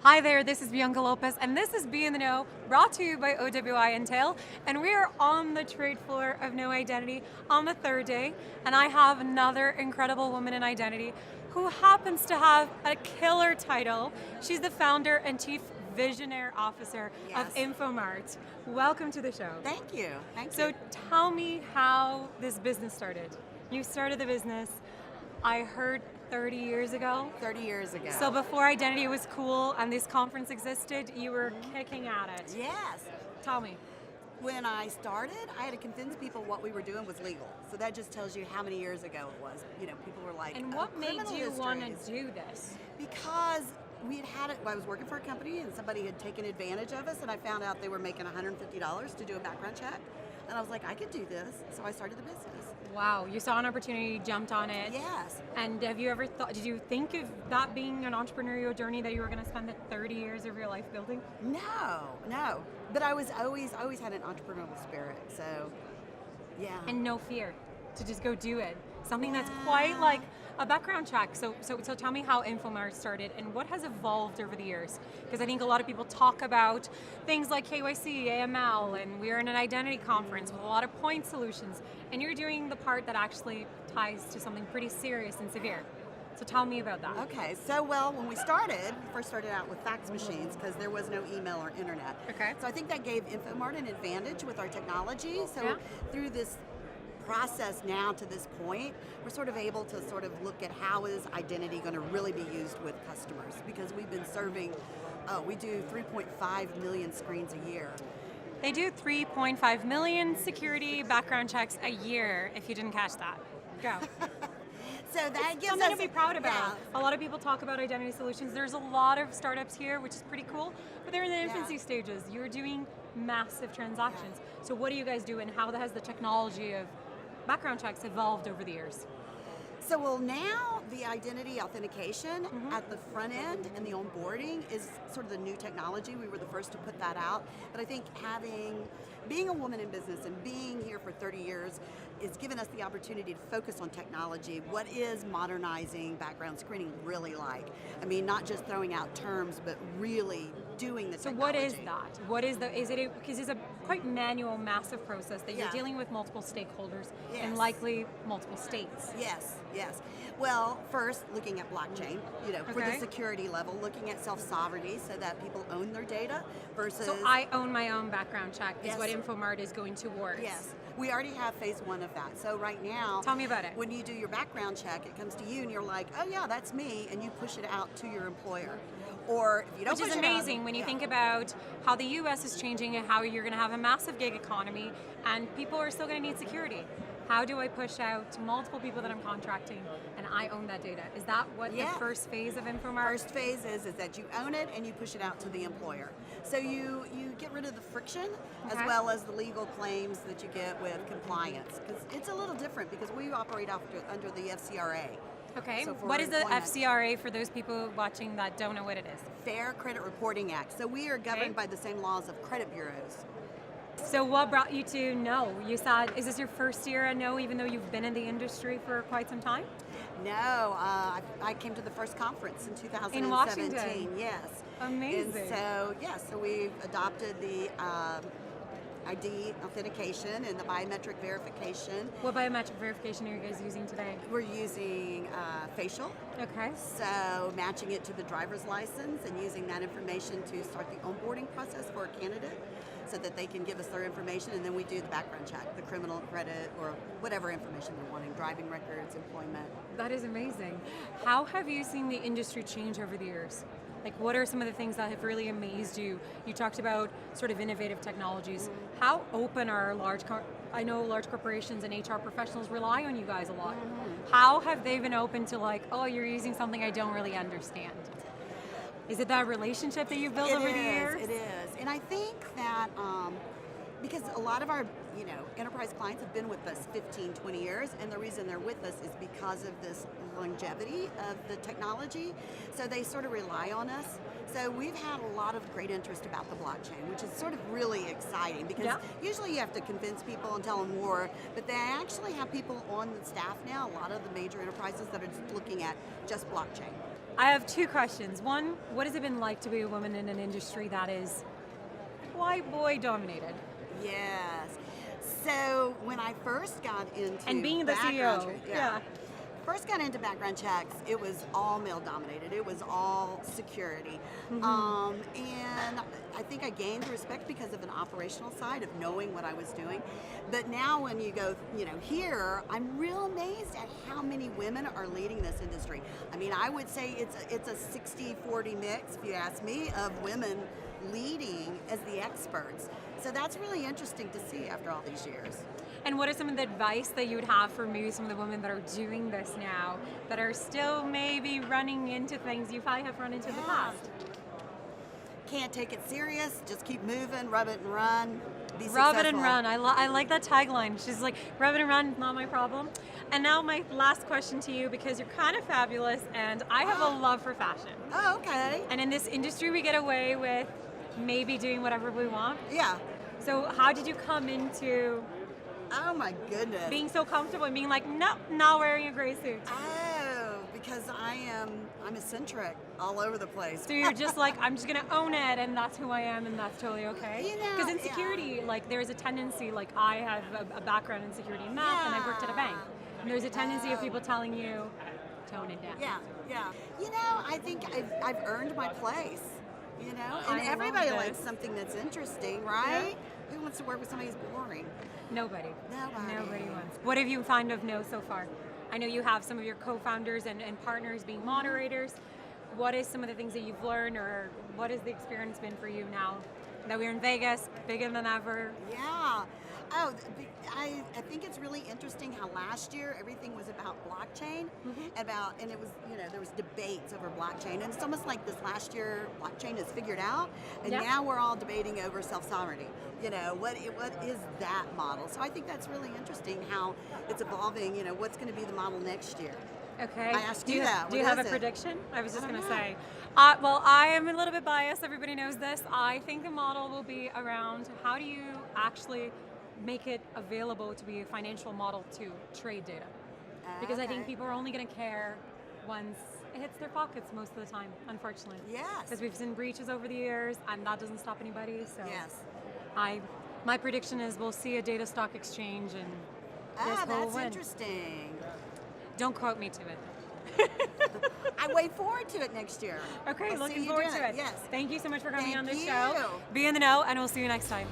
Hi there, this is Bianca Lopez, and this is Be in the Know, brought to you by OWI Intel. And we are on the trade floor of No Identity on the third day, and I have another incredible woman in identity who happens to have a killer title. She's the founder and chief visionary officer of InfoMart. Welcome to the show. Thank you. Thank you. So tell me how this business started. You started the business, I heard 30 years ago. 30 years ago. So before identity was cool and this conference existed, you were kicking at it. Yes. Tell me. When I started, I had to convince people what we were doing was legal. So that just tells you how many years ago it was. You know, people were like, and what made you want to is... do this? Because we had it. I was working for a company and somebody had taken advantage of us, and I found out they were making $150 to do a background check. And I was like, I could do this. So I started the business. Wow, you saw an opportunity, jumped on it. Yes. And have you ever thought, did you think of that being an entrepreneurial journey that you were going to spend the 30 years of your life building? No. But I always had an entrepreneurial spirit, so yeah. And no fear to just go do it. Something that's quite like a background check. So tell me how InfoMart started and what has evolved over the years. Because I think a lot of people talk about things like KYC, AML, and we're in an identity conference with a lot of point solutions. And you're doing the part that actually ties to something pretty serious and severe. So tell me about that. Okay, so when we first started out with fax machines because there was no email or internet. Okay. So I think that gave InfoMart an advantage with our technology. So through this process now to this point, we're sort of able to sort of look at how is identity going to really be used with customers, because we've been serving, we do 3.5 million screens a year. They do 3.5 million security background checks a year, if you didn't catch that. Go. So that gives something us to be proud about. A lot of people talk about identity solutions. There's a lot of startups here, which is pretty cool, but they're in the infancy stages. You're doing massive transactions. So what do you guys do, and how has the technology of background checks evolved over the years? So now the identity authentication at the front end and the onboarding is sort of the new technology. We were the first to put that out. But I think being a woman in business and being here for 30 years is given us the opportunity to focus on technology. What is modernizing background screening really like? I mean, not just throwing out terms, but really doing the technology. So what is that? What is it, because it's a quite manual, massive process that you're dealing with multiple stakeholders and likely multiple states. Yes. Well, first, looking at blockchain, for the security level, looking at self-sovereignty so that people own their data versus... So I own my own background check is what InfoMart is going towards. Yes. We already have phase one of that. So right now... Tell me about it. When you do your background check, it comes to you and you're like, oh yeah, that's me, and you push it out to your employer. Or if you don't Which is amazing when you think about how the US is changing and how you're going to have a massive gig economy and people are still going to need security. How do I push out to multiple people that I'm contracting and I own that data? Is that what the first phase of InfoMart? First phase is that you own it and you push it out to the employer. So you get rid of the friction as well as the legal claims that you get with compliance. Because it's a little different because we operate under the FCRA. Okay, so what is the FCRA for those people watching that don't know what it is? Fair Credit Reporting Act. So we are governed by the same laws of credit bureaus. So what brought you to No? You said, is this your first year at No, even though you've been in the industry for quite some time? No, I came to the first conference in 2017. In Washington? Yes. Amazing. And so we've adopted the ID authentication and the biometric verification. What biometric verification are you guys using today? We're using facial. Okay. So matching it to the driver's license and using that information to start the onboarding process for a candidate so that they can give us their information, and then we do the background check, the criminal credit or whatever information they're wanting, driving records, employment. That is amazing. How have you seen the industry change over the years? Like, what are some of the things that have really amazed you? You talked about sort of innovative technologies. How open are I know large corporations and HR professionals rely on you guys a lot. How have they been open to like, oh, you're using something I don't really understand? Is it that relationship that you've built over the years? It is. And I think that because a lot of our enterprise clients have been with us 15, 20 years, and the reason they're with us is because of this longevity of the technology. So they sort of rely on us. So we've had a lot of great interest about the blockchain, which is sort of really exciting because usually you have to convince people and tell them more, but they actually have people on the staff now, a lot of the major enterprises that are just looking at just blockchain. I have two questions. One, what has it been like to be a woman in an industry that is white boy dominated? Yes. So when I first got into And being the background CEO, check- yeah. First got into background checks, it was all male dominated. It was all security. And I think I gained the respect because of an operational side of knowing what I was doing. But now when you go, here, I'm real amazed at how many women are leading this industry. I mean, I would say it's a 60-40 mix, if you ask me, of women leading as the experts. So that's really interesting to see after all these years. And what are some of the advice that you would have for maybe some of the women that are doing this now, that are still maybe running into things you probably have run into in the past? Can't take it serious, just keep moving, rub it and run, be Rub it and successful. run. I like that tagline. She's like, rub it and run, not my problem. And now my last question to you, because you're kind of fabulous and I have a love for fashion. Oh, okay. And in this industry, we get away with maybe doing whatever we want. Yeah. So how did you come into Oh my goodness. being so comfortable and being like, no, not wearing a gray suit? Oh, because I'm eccentric all over the place. So you're just like, I'm just gonna own it, and that's who I am, and that's totally okay. You know, Because in security, like there's a tendency, like I have a background in security and math, and I worked at a bank. And there's a tendency of people telling you, tone it down. Yeah. I think I've earned my place. And I love everybody this. likes something that's interesting, right? Who wants to work with somebody who's boring? Nobody. Nobody. wants. What have you found of No so far? I know you have some of your co-founders and partners being moderators. What is some of the things that you've learned, or what has the experience been for you now that we're in Vegas, bigger than ever? Yeah. Oh, I think it's really interesting how last year everything was about blockchain, and it was, there was debates over blockchain, and it's almost like this last year blockchain is figured out, and now we're all debating over self-sovereignty. What is that model? So I think that's really interesting how it's evolving. What's going to be the model next year? Okay. I asked you that. Do you What have a is it? prediction? I was just I going don't to know. say. Well, I am a little bit biased. Everybody knows this. I think the model will be around how do you actually make it available to be a financial model to trade data. Because I think Okay. people are only going to care once it hits their pockets most of the time, unfortunately. Yes. Because we've seen breaches over the years, and that doesn't stop anybody. So Yes. my prediction is we'll see a data stock exchange, and this will That's win. interesting. Don't quote me to it. I wait forward to it next year. Okay, I'll see looking you forward doing to it. Yes. Thank you so much for coming Thank on this you. show. Be in the know, and we'll see you next time.